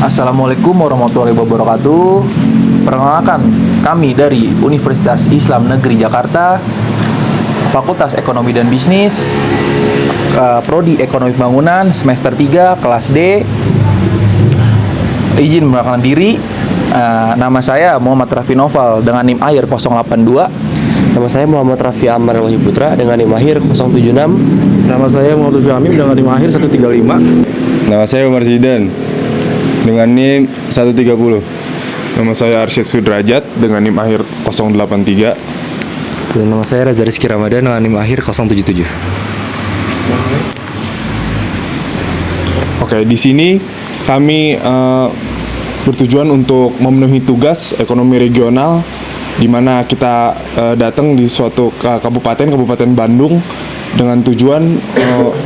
Assalamualaikum warahmatullahi wabarakatuh. Perkenalkan, kami dari Universitas Islam Negeri Jakarta, Fakultas Ekonomi dan Bisnis, Prodi Ekonomi Bangunan, semester 3, kelas D. Izin memperkenalkan diri. Nama saya Muhammad Raffi Noval dengan NIM AHIR 082. Nama saya Muhammad Raffi Amar Elohi Putra dengan NIM AHIR 076. Nama saya Muhammad Lutfi Amim dengan NIM AHIR 135. Nama saya Umar Zidan dengan NIM 130. Nama saya Arsyad Sudrajat dengan NIM AHIR 083. Dan nama saya Reza Rizky Ramadan dengan NIM AHIR 077. Oke, di sini kami bertujuan untuk memenuhi tugas ekonomi regional, di mana kita datang di suatu kabupaten Bandung dengan tujuan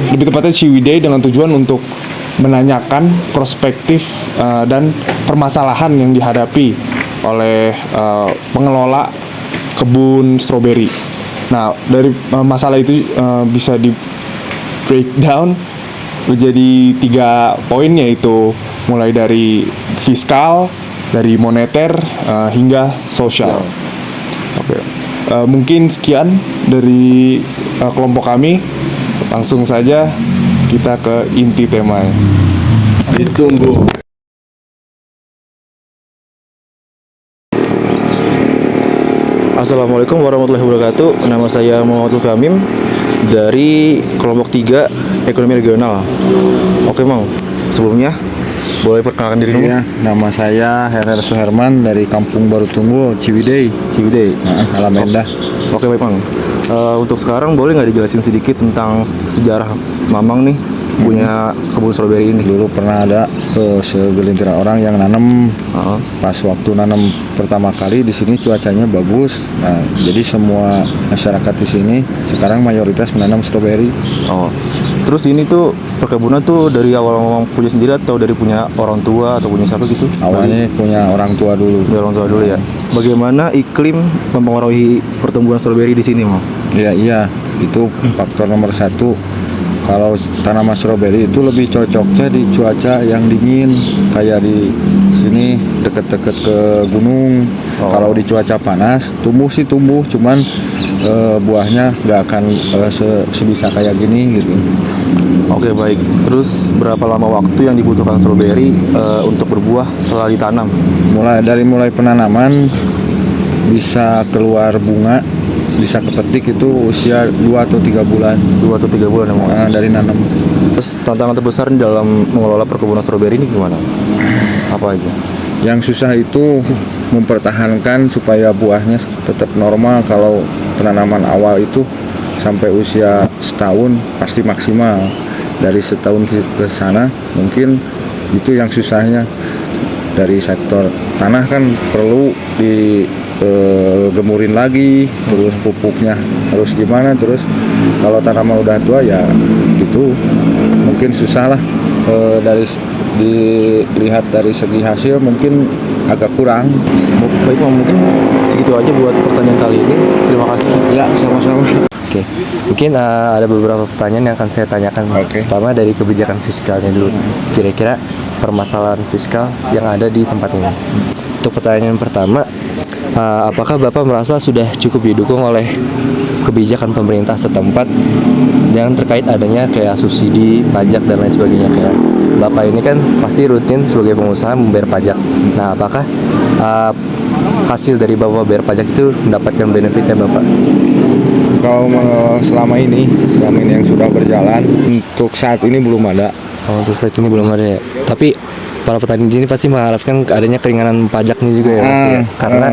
lebih tepatnya Ciwidey, dengan tujuan untuk menanyakan perspektif dan permasalahan yang dihadapi oleh pengelola kebun stroberi. Nah, dari masalah itu bisa di breakdown menjadi 3 poin, yaitu mulai dari fiskal, dari moneter, hingga sosial. Oke. Mungkin sekian dari kelompok kami. Langsung saja kita ke inti temanya. Ditunggu. Assalamualaikum warahmatullahi wabarakatuh. Nama saya Muhammad Lutfi Amim dari kelompok 3 Ekonomi Regional. Oke, Mang. Sebelumnya boleh perkenalkan diri dulu? Iya, nama saya Herer Suherman dari Kampung Baru Tunggul, Ciwidey. Alameda. Oke, baik, Mang. Untuk sekarang boleh nggak dijelasin sedikit tentang sejarah Mamang nih punya kebun stroberi ini? Dulu pernah ada segelintir orang yang nanam. Pas waktu nanam pertama kali di sini cuacanya bagus. Nah, jadi semua masyarakat di sini sekarang mayoritas menanam stroberi. Oh. Terus ini tuh perkebunan tuh dari awal Mamang punya sendiri atau dari punya orang tua atau punya siapa gitu? Awalnya punya orang tua dulu. Dari orang tua dulu ya. Bagaimana iklim mempengaruhi pertumbuhan stroberi di sini, Mang? Iya, itu faktor nomor 1. Kalau tanaman stroberi itu lebih cocoknya di cuaca yang dingin, kayak di sini deket-deket ke gunung. Kalau di cuaca panas tumbuh, cuman buahnya nggak akan sebisa kayak gini gitu. Oke, baik. Terus berapa lama waktu yang dibutuhkan stroberi untuk berbuah setelah ditanam? Mulai penanaman bisa keluar bunga, bisa kepetik itu usia 2 atau 3 bulan. 2 atau 3 bulan ya, dari nanam. Terus tantangan terbesar dalam mengelola perkebunan stroberi ini gimana? Apa aja? Yang susah itu mempertahankan supaya buahnya tetap normal. Kalau penanaman awal itu sampai usia setahun pasti maksimal. Dari setahun ke sana mungkin itu yang susahnya. Dari sektor tanah kan perlu gemurin lagi, terus pupuknya harus gimana, terus kalau tanaman udah tua ya gitu, mungkin susah lah. Dari dilihat dari segi hasil mungkin agak kurang. Baik, mungkin segitu aja buat pertanyaan kali ini. Terima kasih. Ya, sama-sama. Oke, mungkin ada beberapa pertanyaan yang akan saya tanyakan. Pertama dari kebijakan fiskalnya dulu. Kira-kira permasalahan fiskal yang ada di tempat ini. Untuk pertanyaan pertama, apakah Bapak merasa sudah cukup didukung oleh kebijakan pemerintah setempat yang terkait adanya kayak subsidi, pajak, dan lain sebagainya? Kayak Bapak ini kan pasti rutin sebagai pengusaha membayar pajak. Nah, apakah hasil dari Bapak bayar pajak itu mendapatkan benefitnya Bapak? Kalau selama ini yang sudah berjalan, untuk saat ini belum ada. Untuk saat ini belum ada ya. Tapi para petani di sini pasti mengharapkan adanya keringanan pajaknya juga ya, pasti ya. Karena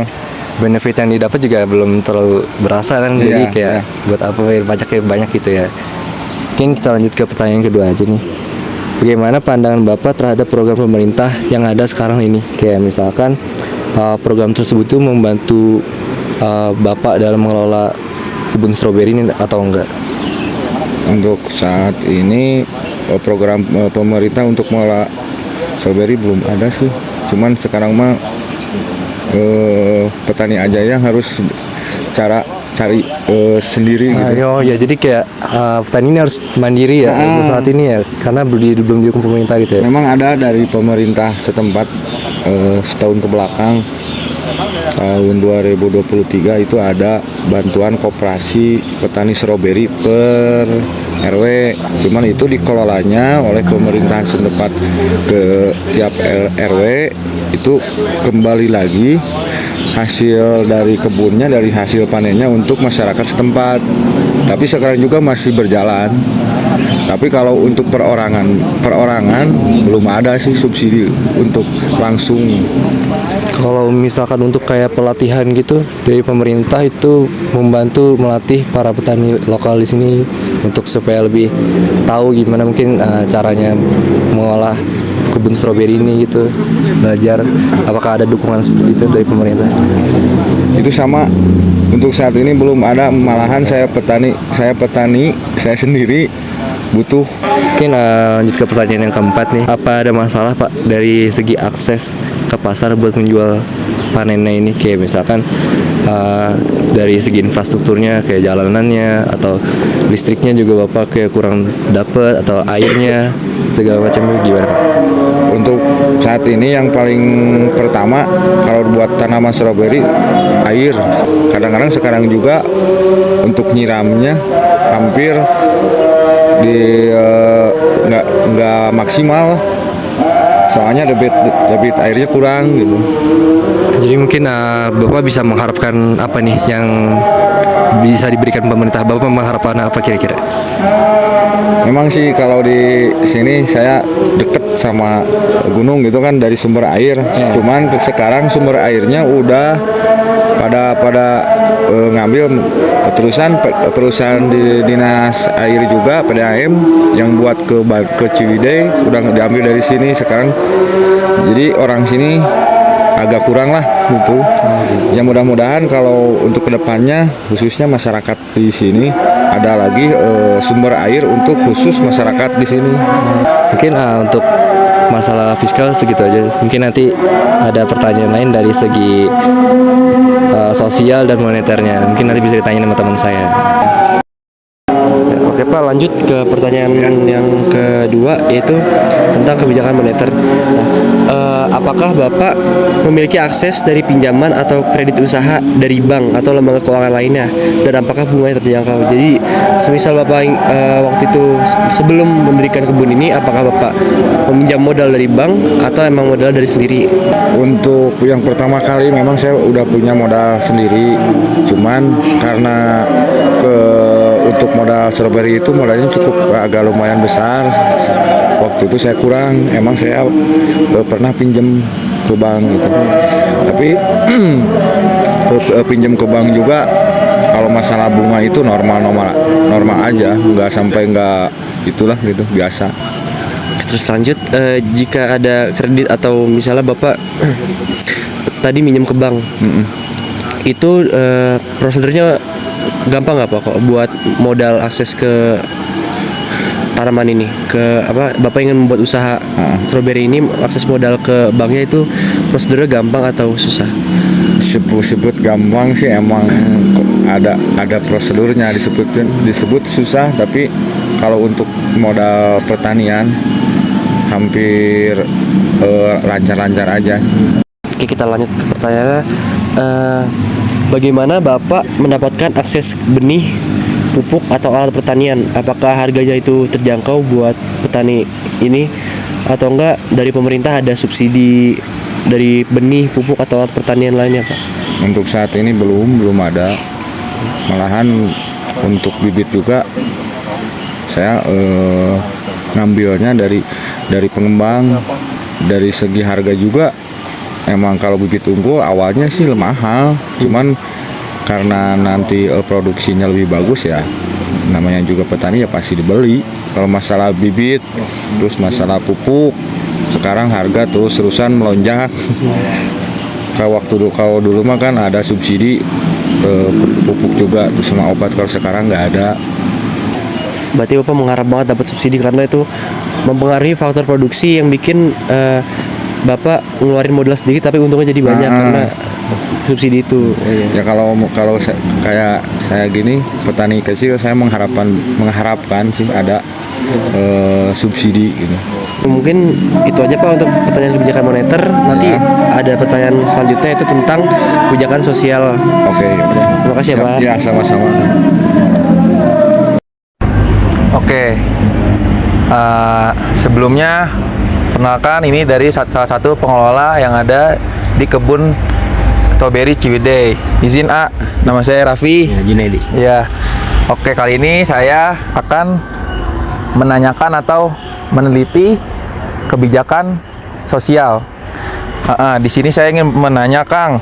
benefit yang didapat juga belum terlalu berasa kan, jadi kayak buat apa bayar pajaknya banyak gitu ya. Mungkin kita lanjut ke pertanyaan kedua aja nih. Bagaimana pandangan Bapak terhadap program pemerintah yang ada sekarang ini? Kayak misalkan program tersebut tuh membantu Bapak dalam mengelola kebun stroberi ini atau enggak? Untuk saat ini program pemerintah untuk mengelola stroberi belum ada sih. Cuman sekarang mah petani aja yang harus cara cari sendiri Nah, gitu. oh ya, jadi kayak petani ini harus mandiri ya untuk saat ini ya, karena belum didukung pemerintah gitu ya. Memang ada dari pemerintah setempat setahun ke belakang, tahun 2023 itu ada bantuan koperasi petani stroberi per RW. Cuman itu dikelolanya oleh pemerintahan setempat ke tiap RW, itu kembali lagi hasil dari kebunnya, dari hasil panennya untuk masyarakat setempat. Tapi sekarang juga masih berjalan. Tapi kalau untuk perorangan belum ada sih subsidi untuk langsung. Kalau misalkan untuk kayak pelatihan gitu dari pemerintah itu membantu melatih para petani lokal di sini untuk supaya lebih tahu gimana mungkin caranya mengolah kebun stroberi ini gitu, belajar. Apakah ada dukungan seperti itu dari pemerintah? Itu sama, untuk saat ini belum ada, malahan saya petani saya sendiri butuh. Mungkin lanjut ke pertanyaan yang keempat nih, apa ada masalah Pak dari segi akses ke pasar buat menjual panennya ini, kayak misalkan dari segi infrastrukturnya kayak jalanannya atau listriknya juga Bapak kayak kurang dapet, atau airnya segala macam, gimana Pak? Untuk saat ini yang paling pertama kalau buat tanaman stroberi, air. Kadang-kadang sekarang juga untuk nyiramnya hampir di nggak maksimal, soalnya debit airnya kurang gitu. Jadi mungkin Bapak bisa mengharapkan apa nih yang bisa diberikan pemerintah? Bapak mengharapkan apa kira-kira? Memang sih kalau di sini saya deket sama gunung gitu kan, dari sumber air. Cuman sekarang sumber airnya udah pada ngambil terusan perusahaan di dinas air juga, PDAM yang buat ke Ciwidey udah diambil dari sini sekarang. Jadi orang sini agak kurang lah gitu. Ya mudah-mudahan kalau untuk kedepannya khususnya masyarakat di sini ada lagi sumber air untuk khusus masyarakat di sini. Mungkin untuk masalah fiskal segitu aja. Mungkin nanti ada pertanyaan lain dari segi sosial dan moneternya. Mungkin nanti bisa ditanya sama teman saya. Oke Pak, lanjut ke pertanyaan yang kedua, yaitu tentang kebijakan moneter. Apakah Bapak memiliki akses dari pinjaman atau kredit usaha dari bank atau lembaga keuangan lainnya, dan apakah bunganya terjangkau? Jadi semisal Bapak waktu itu sebelum mendirikan kebun ini, apakah Bapak meminjam modal dari bank atau emang modal dari sendiri? Untuk yang pertama kali memang saya udah punya modal sendiri, cuman karena untuk modal stroberi itu modalnya cukup agak lumayan besar. Waktu itu saya kurang, emang saya pernah pinjam ke bank gitu. Tapi pinjam ke bank juga kalau masalah bunga itu normal aja, nggak sampai nggak itulah gitu, biasa. Terus lanjut, jika ada kredit atau misalnya Bapak tadi minjem ke bank, itu prosedurnya gampang nggak Pak kok buat modal akses ke tanaman ini, ke apa Bapak ingin membuat usaha stroberi ini, akses modal ke banknya itu prosedurnya gampang atau susah? Disebut gampang sih, emang ada prosedurnya, disebut susah, tapi kalau untuk modal pertanian hampir lancar-lancar aja. Oke, kita lanjut ke pertanyaannya. Bagaimana Bapak mendapatkan akses benih, pupuk atau alat pertanian? Apakah harganya itu terjangkau buat petani ini atau enggak dari pemerintah ada subsidi dari benih, pupuk atau alat pertanian lainnya Pak? Untuk saat ini belum ada. Malahan untuk bibit juga saya ngambilnya dari pengembang. Dari segi harga juga emang kalau bibit unggul awalnya sih mahal, cuman karena nanti produksinya lebih bagus ya, namanya juga petani ya pasti dibeli. Kalau masalah bibit, terus masalah pupuk, sekarang harga terus-terusan melonjak. Kalau dulu mah kan ada subsidi pupuk juga, terus sama obat, kalau sekarang nggak ada. Berarti Bapak mengharap banget dapat subsidi karena itu mempengaruhi faktor produksi yang bikin Bapak ngeluarin modal sedikit tapi untungnya jadi banyak karena subsidi itu. Ya kalau kayak saya gini petani kecil, saya mengharapkan sih ada subsidi gitu. Mungkin itu aja Pak untuk pertanyaan kebijakan moneter. Nanti ada pertanyaan selanjutnya itu tentang kebijakan sosial. Oke. Terima kasih ya Pak. Ya, sama-sama. Oke. Sebelumnya perkenalkan ini dari salah satu pengelola yang ada di kebun stroberi Ciwidey. Izin A, nama saya Raffi. Junaidi. Ya. Oke, kali ini saya akan menanyakan atau meneliti kebijakan sosial. Di sini saya ingin menanya Kang,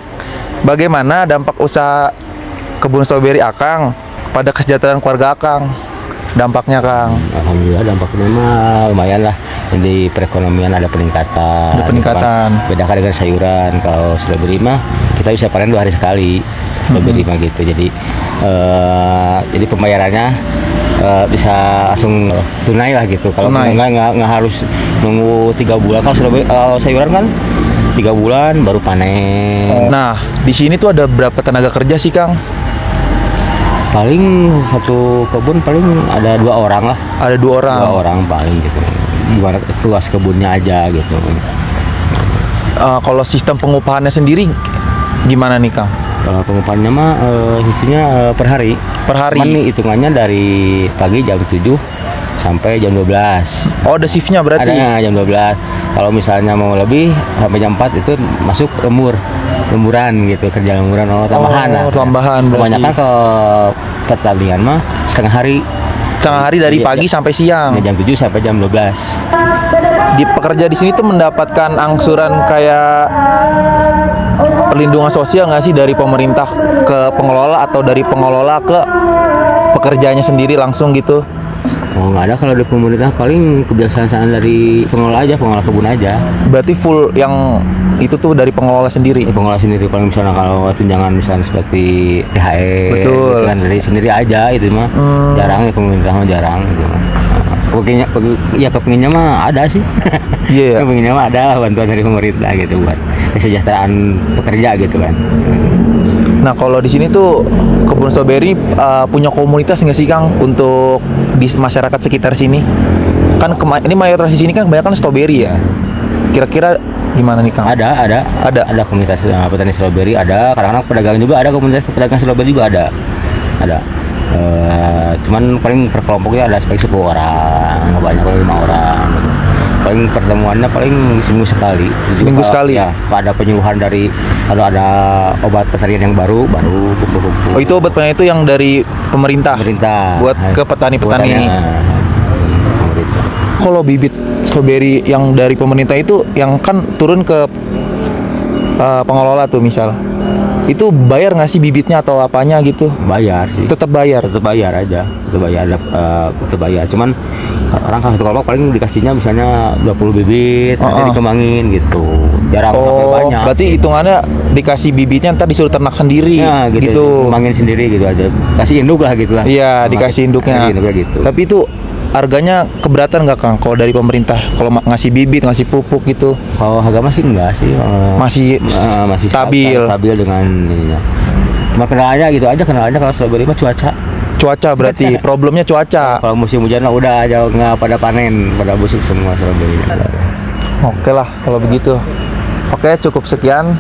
bagaimana dampak usaha kebun stroberi Akang pada kesejahteraan keluarga Akang? Dampaknya Kang. Alhamdulillah dampaknya mah lumayan lah. Jadi perekonomian ada peningkatan. Ada peningkatan. Bedakan dengan sayuran. Kalau stroberi mah kita bisa panen 2 hari sekali. Stroberi mah gitu. Jadi pembayarannya bisa langsung tunai lah gitu. Kalau nggak harus nunggu 3 bulan. Kalau stroberi, sayuran kan 3 bulan baru panen. Nah, di sini tuh ada berapa tenaga kerja sih Kang? Paling satu kebun paling ada 2 orang lah. Ada 2 orang. 2 orang paling gitu. Gimana tugas kebunnya aja gitu. Kalau sistem pengupahannya sendiri gimana nih Kang? Kalau pengupahannya mah sistemnya per hari. Per hari. Cuman nih hitungannya dari pagi jam 7 sampai jam 12. Oh, ada shiftnya berarti? Ada jam 12. Kalau misalnya mau lebih sampai jam 4 itu masuk lemburan gitu, kerja lemburan tambahan. Tambahan berarti. Kebanyakan ke pertanian mah setengah hari. Setengah hari dari pagi sampai siang. Jam 7 sampai jam 12. Di pekerja di sini tuh mendapatkan angsuran kayak perlindungan sosial nggak sih dari pemerintah ke pengelola atau dari pengelola ke pekerjanya sendiri langsung gitu? Oh, nggak ada. Kalau dari pemerintah paling kebijaksanaan dari pengelola kebun aja. Berarti full yang itu tuh dari pengelola sendiri. Pengelola sendiri. Kalau misalnya kalau tunjangan misalnya seperti THR, betul, gitu kan dari sendiri aja itu mah. Jarang ya, pemerintah mah jarang gitu. Kepinginnya mah ada sih. Iya. Kepinginnya mah ada bantuan dari pemerintah gitu buat kesejahteraan pekerja gitu kan. Nah, kalau di sini tuh kebun stroberi punya komunitas nggak sih Kang untuk di masyarakat sekitar sini? Kan ini mayoritas di sini kan kebanyakan stroberi ya. Kira-kira gimana nih Kang? Ada komunitas petani stroberi, ada kadang-kadang pedagang juga, ada komunitas pedagang stroberi juga ada. Cuman paling per kelompoknya ada sekitar 10 orang, nggak banyak, 5 orang gitu. Paling pertemuannya paling seminggu sekali. Seminggu sekali ya. Ada penyuluhan dari kalau ada obat pertanian yang baru kumpul-kumpul. Oh, itu obatnya itu yang dari pemerintah buat ke petani-petani. Kalau bibit stroberi yang dari pemerintah itu yang kan turun ke pengelola tuh misal, itu bayar nggak sih bibitnya atau apanya gitu? Bayar sih. Tetap bayar aja. Tetap bayar. Cuman orang kalau satu kelompok paling dikasihnya misalnya 20 bibit, nanti dikembangin gitu. Jarang sampai banyak. Berarti hitungannya dikasih bibitnya ntar disuruh ternak sendiri. Ya, gitu. Kembangin sendiri gitu aja. Kasih induk lah gitu lah. Iya, dikasih induknya. Gitu. Tapi itu harganya keberatan nggak Kang kalau dari pemerintah? Kalau ngasih bibit, ngasih pupuk gitu? Kalau harga masih enggak sih. Masih stabil. Stabil dengan ininya. Cuma kendalanya gitu aja, kalau stroberi mah cuaca berarti problemnya cuaca. Kalau musim hujan lah udah aja nggak pada panen, pada busuk semua stroberi. Oke lah kalau begitu. Oke, cukup sekian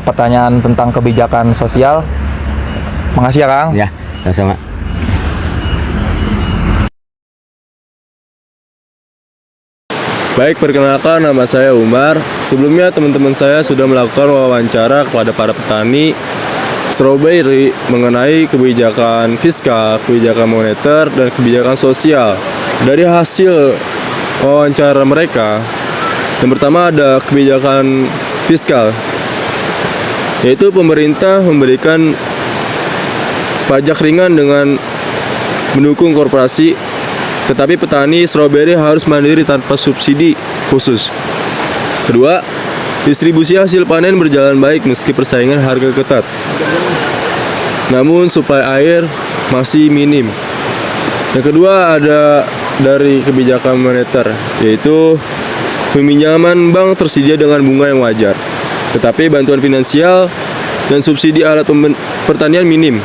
pertanyaan tentang kebijakan sosial. Makasih ya Kang. Ya, sama-sama. Baik, perkenalkan nama saya Umar. Sebelumnya teman-teman saya sudah melakukan wawancara kepada para petani stroberi mengenai kebijakan fiskal, kebijakan moneter, dan kebijakan sosial. Dari hasil wawancara mereka, yang pertama ada kebijakan fiskal, yaitu pemerintah memberikan pajak ringan dengan mendukung korporasi, tetapi petani stroberi harus mandiri tanpa subsidi khusus. Kedua, distribusi hasil panen berjalan baik meski persaingan harga ketat. Namun suplai air masih minim. Yang kedua ada dari kebijakan moneter, yaitu peminjaman bank tersedia dengan bunga yang wajar. tetapi bantuan finansial dan subsidi alat pertanian minim.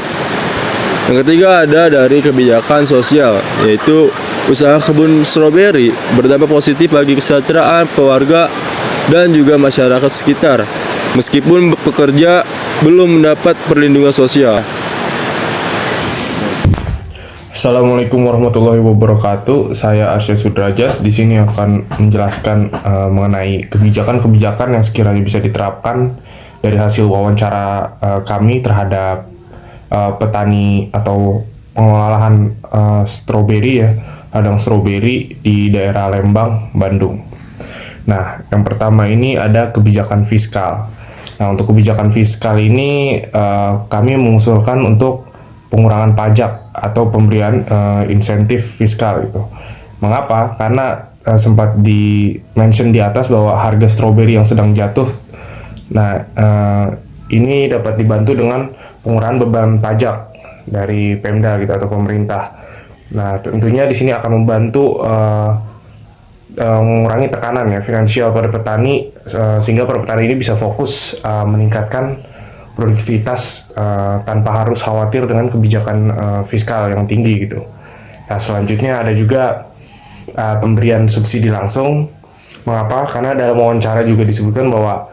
Yang ketiga ada dari kebijakan sosial, yaitu usaha kebun stroberi berdampak positif bagi kesejahteraan keluarga dan juga masyarakat sekitar, meskipun pekerja belum mendapat perlindungan sosial. Assalamualaikum warahmatullahi wabarakatuh. Saya Arsyad Sudrajat. Di sini akan menjelaskan mengenai kebijakan-kebijakan yang sekiranya bisa diterapkan dari hasil wawancara kami terhadap petani atau pengelola lahan stroberi ya, ladang stroberi di daerah Lembang, Bandung. Nah, yang pertama ini ada kebijakan fiskal. Nah, untuk kebijakan fiskal ini kami mengusulkan untuk pengurangan pajak atau pemberian insentif fiskal gitu. Mengapa? Karena sempat di-mention di atas bahwa harga stroberi yang sedang jatuh. Nah, ini dapat dibantu dengan pengurangan beban pajak dari Pemda gitu atau pemerintah. Nah, tentunya di sini akan membantu mengurangi tekanan ya finansial pada petani sehingga para petani ini bisa fokus meningkatkan produktivitas tanpa harus khawatir dengan kebijakan fiskal yang tinggi gitu. Nah, selanjutnya ada juga pemberian subsidi langsung. Mengapa? Karena dalam wawancara juga disebutkan bahwa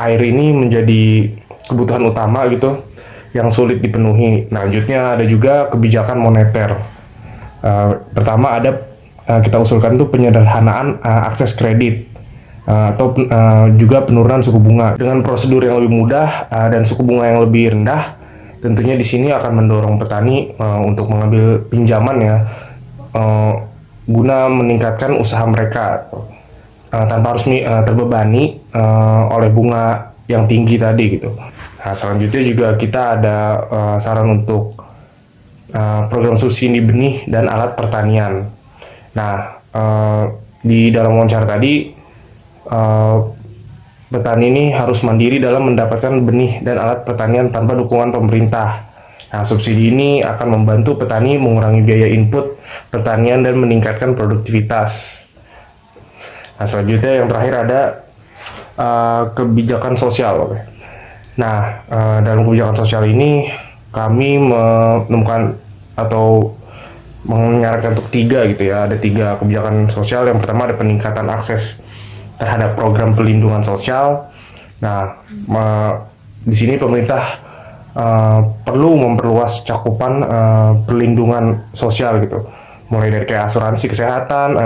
air ini menjadi kebutuhan utama gitu yang sulit dipenuhi. Nah, selanjutnya ada juga kebijakan moneter. Pertama ada kita usulkan tuh penyederhanaan akses kredit. Atau juga penurunan suku bunga dengan prosedur yang lebih mudah dan suku bunga yang lebih rendah. Tentunya di sini akan mendorong petani untuk mengambil pinjaman ya guna meningkatkan usaha mereka tanpa harus terbebani oleh bunga yang tinggi tadi gitu. Nah, selanjutnya juga kita ada saran untuk program subsidi benih dan alat pertanian. Nah, di dalam wawancara tadi petani ini harus mandiri dalam mendapatkan benih dan alat pertanian tanpa dukungan pemerintah. Nah, subsidi ini akan membantu petani mengurangi biaya input pertanian dan meningkatkan produktivitas. Nah, selanjutnya yang terakhir ada kebijakan sosial. Nah, dalam kebijakan sosial ini kami menemukan atau menyarankan untuk 3 gitu ya. Ada 3 kebijakan sosial. Yang pertama ada peningkatan akses terhadap program pelindungan sosial. Nah, di sini pemerintah perlu memperluas cakupan perlindungan sosial gitu, mulai dari kayak asuransi kesehatan,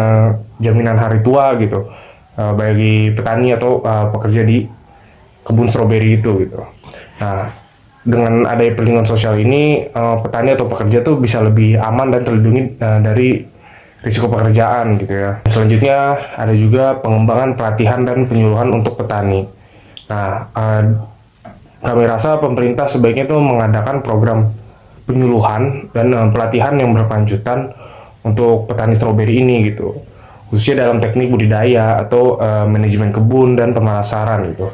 jaminan hari tua gitu, bagi petani atau pekerja di kebun stroberi itu gitu. Nah, dengan adanya perlindungan sosial ini, petani atau pekerja tuh bisa lebih aman dan terlindungi dari risiko pekerjaan gitu ya. Selanjutnya ada juga pengembangan pelatihan dan penyuluhan untuk petani. Nah, kami rasa pemerintah sebaiknya tuh mengadakan program penyuluhan dan pelatihan yang berkelanjutan untuk petani stroberi ini gitu, khususnya dalam teknik budidaya atau manajemen kebun dan pemasaran gitu.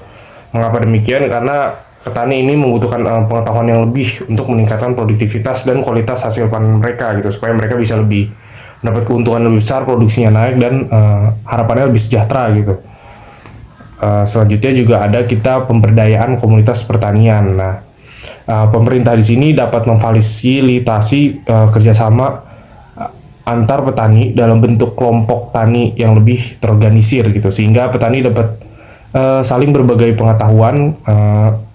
Mengapa demikian? Karena petani ini membutuhkan pengetahuan yang lebih untuk meningkatkan produktivitas dan kualitas hasil panen mereka gitu, supaya mereka bisa lebih mendapat keuntungan lebih besar, produksinya naik, dan harapannya lebih sejahtera gitu. Selanjutnya juga ada kita pemberdayaan komunitas pertanian. Nah, pemerintah di sini dapat memfasilitasi kerjasama antar petani dalam bentuk kelompok tani yang lebih terorganisir gitu, sehingga petani dapat saling berbagai pengetahuan,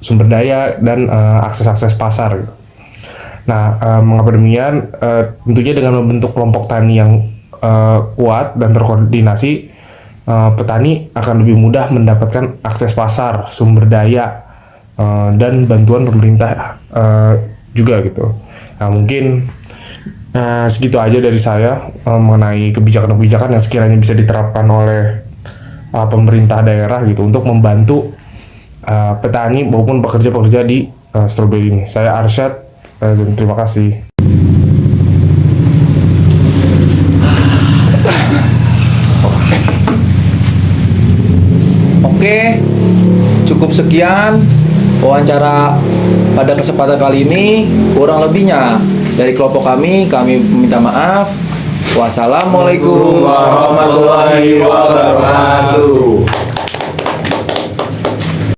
sumber daya, dan akses-akses pasar gitu. Nah, mengapa demikian? Tentunya dengan membentuk kelompok tani yang kuat dan terkoordinasi, petani akan lebih mudah mendapatkan akses pasar, sumber daya, dan bantuan pemerintah juga gitu. Nah, mungkin segitu aja dari saya mengenai kebijakan-kebijakan yang sekiranya bisa diterapkan oleh pemerintah daerah gitu untuk membantu petani maupun pekerja-pekerja di stroberi ini. Saya Arsyad. Dan terima kasih. Oke, cukup sekian wawancara pada kesempatan kali ini. Kurang lebihnya dari kelompok kami meminta maaf. Wassalamualaikum warahmatullahi wabarakatuh.